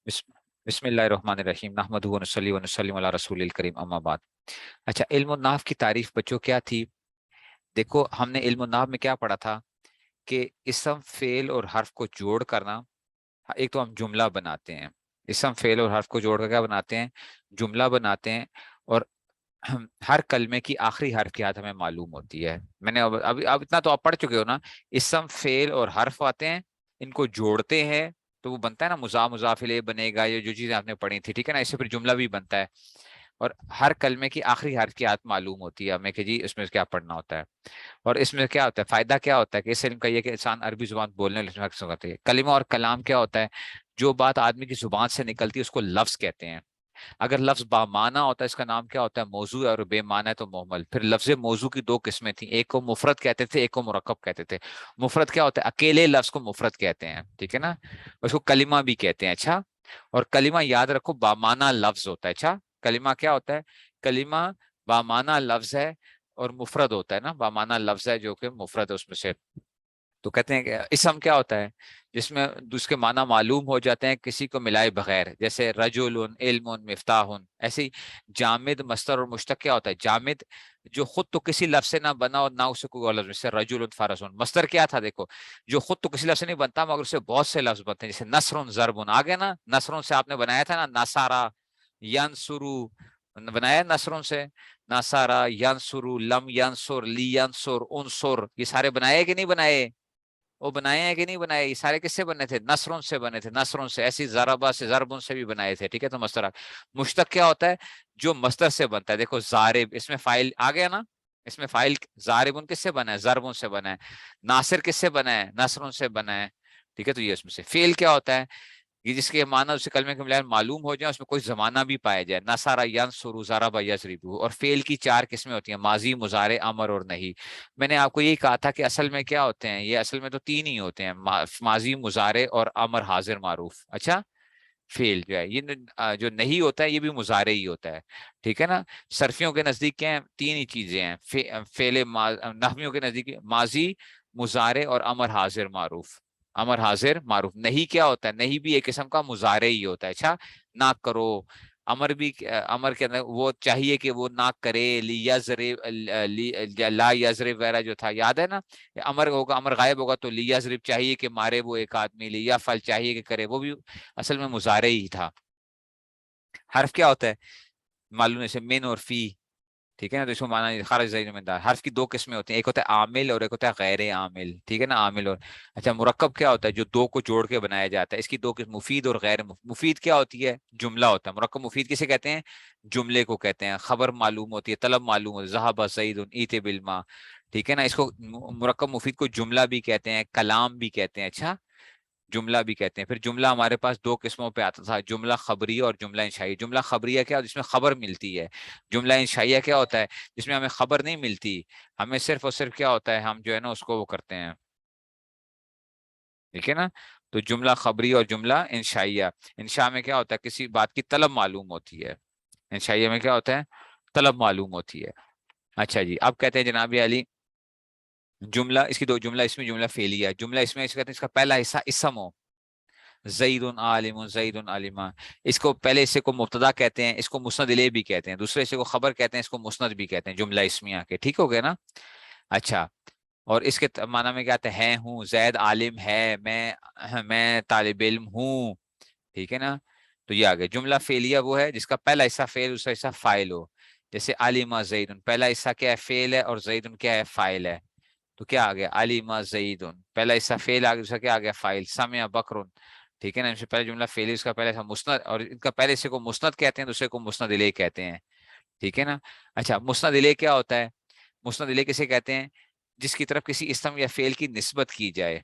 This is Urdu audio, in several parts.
بسم بسم اللہ الرحمن الرحیم نحمدہ ونصلی ونسلم علی رسول الکریم اما بعد۔ اچھا، علم النحو کی تعریف بچوں کیا تھی؟ دیکھو، ہم نے علم النحو میں کیا پڑھا تھا کہ اسم فعل اور حرف کو جوڑ کرنا۔ ایک تو ہم جملہ بناتے ہیں، اسم فعل اور حرف کو جوڑ کر کیا بناتے ہیں؟ جملہ بناتے ہیں۔ اور ہر کلمے کی آخری حرف کی عادت ہمیں معلوم ہوتی ہے۔ میں نے اب اتنا تو آپ پڑھ چکے ہو نا، اسم فعل اور حرف آتے ہیں، ان کو جوڑتے ہیں تو وہ بنتا ہے نا مضاف الیہ بنے گا، یہ جو چیزیں آپ نے پڑھی تھی، ٹھیک ہے نا، اس سے پھر جملہ بھی بنتا ہے۔ اور ہر کلمے کی آخری حرف کی عادت معلوم ہوتی ہے ہمیں کہ جی اس میں کیا پڑھنا ہوتا ہے۔ اور اس میں کیا ہوتا ہے، فائدہ کیا ہوتا ہے کہ اس علم کا یہ کہ انسان عربی زبان بولنے لکھنے میں سکھاتے ہیں۔ کلمہ اور کلام کیا ہوتا ہے؟ جو بات آدمی کی زبان سے نکلتی ہے اس کو لفظ کہتے ہیں۔ اگر لفظ بامعنی ہوتا ہے اس کا نام کیا ہوتا ہے؟ موضوع ہے، اور بے معنی ہے تو مہمل۔ پھر لفظ موضوع کی دو قسمیں تھیں، ایک کو مفرد کہتے تھے، ایک کو مرکب کہتے تھے۔ مفرد کیا ہوتا ہے؟ اکیلے لفظ کو مفرد کہتے ہیں، ٹھیک ہے نا، اس کو کلمہ بھی کہتے ہیں۔ اچھا، اور کلمہ یاد رکھو بامعنی لفظ ہوتا ہے۔ اچھا، کلمہ کیا ہوتا ہے؟ کلمہ بامعنی لفظ ہے اور مفرد ہوتا ہے نا، بامعنی لفظ ہے جو کہ مفرد ہے اس میں سے۔ تو کہتے ہیں کہ اسم کیا ہوتا ہے؟ جس میں اس کے معنی معلوم ہو جاتے ہیں کسی کو ملائے بغیر، جیسے رجل، علم، مفتاح۔ ایسے ہی جامد، مصدر اور مشتق کیا ہوتا ہے؟ جامد جو خود تو کسی لفظ سے نہ بنا اور نہ اسے کوئی اور لفظ، جیسے رجل فرس۔ مصدر کیا تھا؟ دیکھو، جو خود تو کسی لفظ سے نہیں بنتا مگر اس سے بہت سے لفظ بنتے ہیں، جیسے نصر، ضرب آ گیا نا، نصروں سے آپ نے بنایا تھا نا، نصارا، ینصرو، بنایا نصروں سے، نصارا، ینصرو، لم ینصر، لی ینصر، انصر، یہ سارے بنائے کہ نہیں بنائے؟ وہ بنائے ہیں کہ نہیں بنائے؟ یہ سارے کس سے بنے تھے؟ نصروں سے بنے تھے، نصروں سے۔ ایسی ضربہ سے، ضربوں سے بھی بنائے تھے، ٹھیک ہے۔ تو مصدر مشتق کیا ہوتا ہے؟ جو مصدر سے بنتا ہے۔ دیکھو ضارب، اس میں فاعل آ گیا نا، اس میں فاعل ضارب کس سے بنا ہے؟ ضربوں سے بنا ہے۔ ناصر کس سے بنا ہے؟ نصروں سے بنا ہے، ٹھیک ہے۔ تو یہ اس میں سے فعل کیا ہوتا ہے؟ یہ جس کے معنی اسے کلمے کے ملائم معلوم ہو جائے، اس میں کوئی زمانہ بھی پایا جائے، نصارا، ینصر، ضرب، یضرب۔ اور فعل کی چار قسمیں ہوتی ہیں، ماضی، مضارع، امر اور نہیں۔ میں نے آپ کو یہی کہا تھا کہ اصل میں کیا ہوتے ہیں، یہ اصل میں تو تین ہی ہوتے ہیں، ماضی، مضارع اور امر حاضر معروف۔ اچھا، فعل جو ہے یہ جو نہیں ہوتا ہے یہ بھی مضارع ہی ہوتا ہے، ٹھیک ہے نا۔ صرفیوں کے نزدیک کیا ہیں؟ تین ہی چیزیں ہیں فعل، نحویوں کے نزدیک ماضی، مضارع اور امر حاضر معروف۔ امر حاضر معروف۔ نہیں کیا ہوتا ہے؟ نہیں بھی ایک قسم کا مضارع ہی ہوتا ہے۔ اچھا، نہ کرو، امر بھی، امر کے اندر وہ چاہیے کہ وہ نہ کرے، لا یضرب وغیرہ جو تھا، یاد ہے نا؟ امر ہوگا، امر غائب ہوگا تو لی یضرب چاہیے کہ مارے وہ ایک آدمی، لیا فل چاہیے کہ کرے، وہ بھی اصل میں مضارع ہی تھا۔ حرف کیا ہوتا ہے؟ معلوم ہے، من اور فی، ٹھیک ہے نا۔ تو اس کو مانا خارج ذہن میں دار۔ حرف کی دو قسمیں ہوتی ہیں، ایک ہوتا ہے عامل اور ایک ہوتا ہے غیر عامل، ٹھیک ہے نا، عامل اور۔ اچھا، مرکب کیا ہوتا ہے؟ جو دو کو جوڑ کے بنایا جاتا ہے، اس کی دو قسم، مفید اور غیر مفید۔ مفید کیا ہوتی ہے؟ جملہ ہوتا ہے مرکب۔ مفید کسے کہتے ہیں؟ جملے کو کہتے ہیں۔ خبر معلوم ہوتی ہے، طلب معلوم ہوتی ہے، ذهب زید ایت بالماء، ٹھیک ہے نا۔ اس کو مرکب مفید کو جملہ بھی کہتے ہیں، کلام بھی کہتے ہیں۔ اچھا، جملہ بھی کہتے ہیں۔ پھر جملہ ہمارے پاس دو قسموں پہ آتا تھا، جملہ خبریہ اور جملہ انشائیہ۔ جملہ خبریہ کیا؟ جس میں خبر ملتی ہے۔ جملہ انشائیہ کیا ہوتا ہے؟ جس میں ہمیں خبر نہیں ملتی، ہمیں صرف اور صرف کیا ہوتا ہے، ہم جو ہے نا اس کو وہ کرتے ہیں، ٹھیک ہے نا۔ تو جملہ خبری اور جملہ انشائیہ۔ انشاء میں کیا ہوتا ہے؟ کسی بات کی طلب معلوم ہوتی ہے۔ انشائیہ میں کیا ہوتا ہے؟ طلب معلوم ہوتی ہے۔ اچھا جی، اب کہتے ہیں جناب علی، جملہ، اس کی دو، جملہ اس میں، جملہ فعلیہ۔ جملہ اس میں اس کہتے ہیں اس کا پہلا حصہ اسم ہو، زید عالم، زید عالمہ، اس کو پہلے حصے کو مبتدا کہتے ہیں، اس کو مسند الیہ بھی کہتے ہیں، دوسرے حصے کو خبر کہتے ہیں، اس کو مسند بھی کہتے ہیں، جملہ اسمیہ کے، ٹھیک ہو گیا نا۔ اچھا، اور اس کے معنی میں کیا آتا ہے؟ ہوں، زید عالم ہے، میں طالب علم ہوں، ٹھیک ہے نا۔ تو یہ آگے جملہ فعلیہ وہ ہے جس کا پہلا حصہ فعل، دوسرا حصہ فاعل ہو، جیسے عالمہ زید، پہلا حصہ کیا ہے؟ فعل ہے، اور زید کیا ہے؟ فاعل ہے۔ تو کیا آ گیا؟ علیمہ زید، پہلا حصہ فعل آ گیا، دوسرا کیا آ گیا؟ فاعل۔ سمع بکر، ٹھیک ہے نا۔ ان سے پہلے جملہ فعلی، اس کا پہلے حصہ مسند، اور ان کا پہلے حصے کو مسند کہتے ہیں، دوسرے کو مسند الیہ کہتے ہیں، ٹھیک ہے نا۔ اچھا، مسند الیہ کیا ہوتا ہے؟ مسند الیہ کسے کہتے ہیں؟ جس کی طرف کسی اسم یا فعل کی نسبت کی جائے۔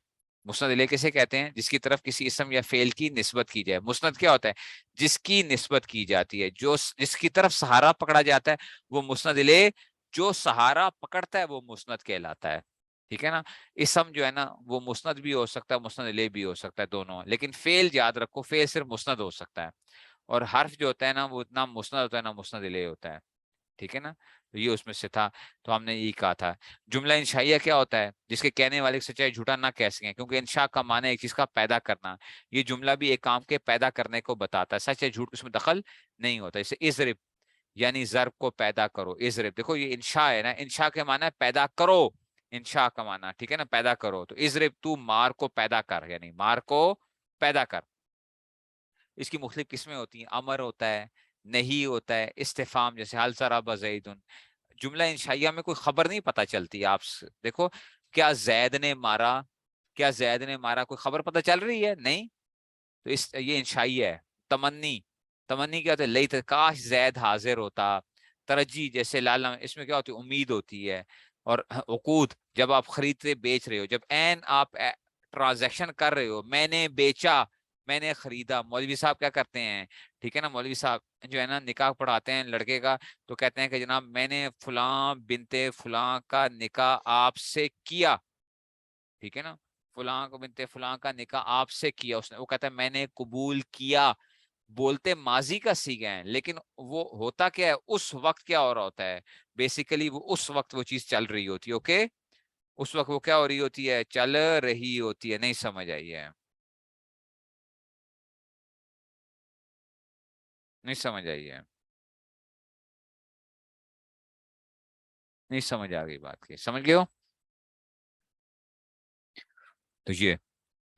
مسند الیہ کسے کہتے ہیں؟ جس کی طرف کسی اسم یا فعل کی نسبت کی جائے۔ مسند کیا ہوتا ہے؟ جس کی نسبت کی جاتی ہے، جو جس کی طرف سہارا پکڑا جاتا ہے وہ مسند الیہ، جو سہارا پکڑتا ہے وہ مسند کہلاتا ہے، ٹھیک ہے نا۔ اسم جو ہے نا وہ مسند بھی ہو سکتا ہے، مسند الیہ بھی ہو سکتا ہے، دونوں، لیکن فعل یاد رکھو، فعل صرف مسند ہو سکتا ہے، اور حرف جو ہوتا ہے نا وہ نہ مسند ہوتا ہے نہ مسند الیہ ہوتا ہے، ٹھیک ہے نا۔ تو یہ اس میں سے تھا، تو ہم نے یہی کہا تھا۔ جملہ انشائیہ کیا ہوتا ہے؟ جس کے کہنے والے سے چاہے جھوٹا نہ کہہ سکیں، کیونکہ انشاء کا معنی ایک چیز کا پیدا کرنا، یہ جملہ بھی ایک کام کے پیدا کرنے کو بتاتا ہے، سچ ہے جھوٹ اس میں دخل نہیں ہوتا۔ جیسے اضرب یعنی ضرب کو پیدا کرو، اضرب دیکھو یہ انشاء ہے نا، انشاء کے معنی ہے پیدا کرو، انشاء کا معنی ٹھیک ہے نا پیدا کرو، تو اضرب تو مار کو پیدا کر، یعنی مار کو پیدا کر۔ اس کی مختلف قسمیں ہوتی ہیں، امر ہوتا ہے، نہیں ہوتا ہے، استفہام جیسے حل ضرب زید۔ جملہ انشائیہ میں کوئی خبر نہیں پتہ چلتی، آپ دیکھو کیا زید نے مارا، کیا زید نے مارا، کوئی خبر پتہ چل رہی ہے؟ نہیں، تو یہ انشائیہ ہے۔ تمنی، تمنی کیا ہوتا ہے؟ لیت کاش زید حاضر ہوتا۔ ترجی جیسے لالم، اس میں کیا ہوتی ہے؟ امید ہوتی ہے۔ اور عقود جب آپ خریدتے بیچ رہے ہو، جب این آپ ٹرانزیکشن کر رہے ہو، میں نے بیچا، میں نے خریدا۔ مولوی صاحب کیا کرتے ہیں ٹھیک ہے نا، مولوی صاحب جو ہے نا نکاح پڑھاتے ہیں لڑکے کا، تو کہتے ہیں کہ جناب میں نے فلاں بنتے فلاں کا نکاح آپ سے کیا، ٹھیک ہے نا، فلاں کو بنتے فلاں کا نکاح آپ سے کیا، اس نے، وہ کہتا ہے میں نے قبول کیا، بولتے ماضی کا سیغہ ہیں، لیکن وہ ہوتا کیا ہے اس وقت، کیا ہو رہا ہوتا ہے بیسیکلی، وہ اس وقت وہ چیز چل رہی ہوتی ہے، اوکے، اس وقت وہ کیا ہو رہی ہوتی ہے؟ چل رہی ہوتی ہے۔ نہیں سمجھ آئی ہے؟ نہیں سمجھ آئی ہے؟ نہیں سمجھ آ گئی بات کی، سمجھ گئے ہو؟ تو یہ،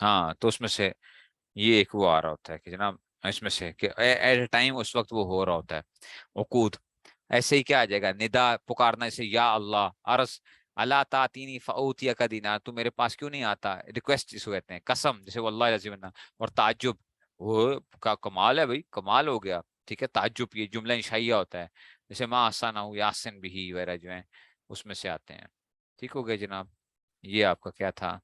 ہاں تو اس میں سے یہ ایک وہ آ رہا ہوتا ہے کہ جناب اس میں سے کہ ایٹ اے ٹائم اس وقت وہ ہو رہا ہوتا ہے۔ عقود ایسے ہی کیا آ جائے گا؟ ندا پکارنا، جیسے یا اللہ، عرض اللہ تعطینی فاوتیا کا دینا، تو میرے پاس کیوں نہیں آتا؟ ریکویسٹ جس کو کہتے ہیں، قسم جیسے واللہ العظیم انہ، اور تعجب، وہ کا کمال ہے بھائی، کمال ہو گیا، ٹھیک ہے، تعجب یہ جملہ انشائیہ ہوتا ہے، جیسے ما آسانہ یاسن بھی وغیرہ جو ہیں اس میں سے آتے ہیں۔ ٹھیک ہو گیا جناب، یہ آپ کا کیا تھا؟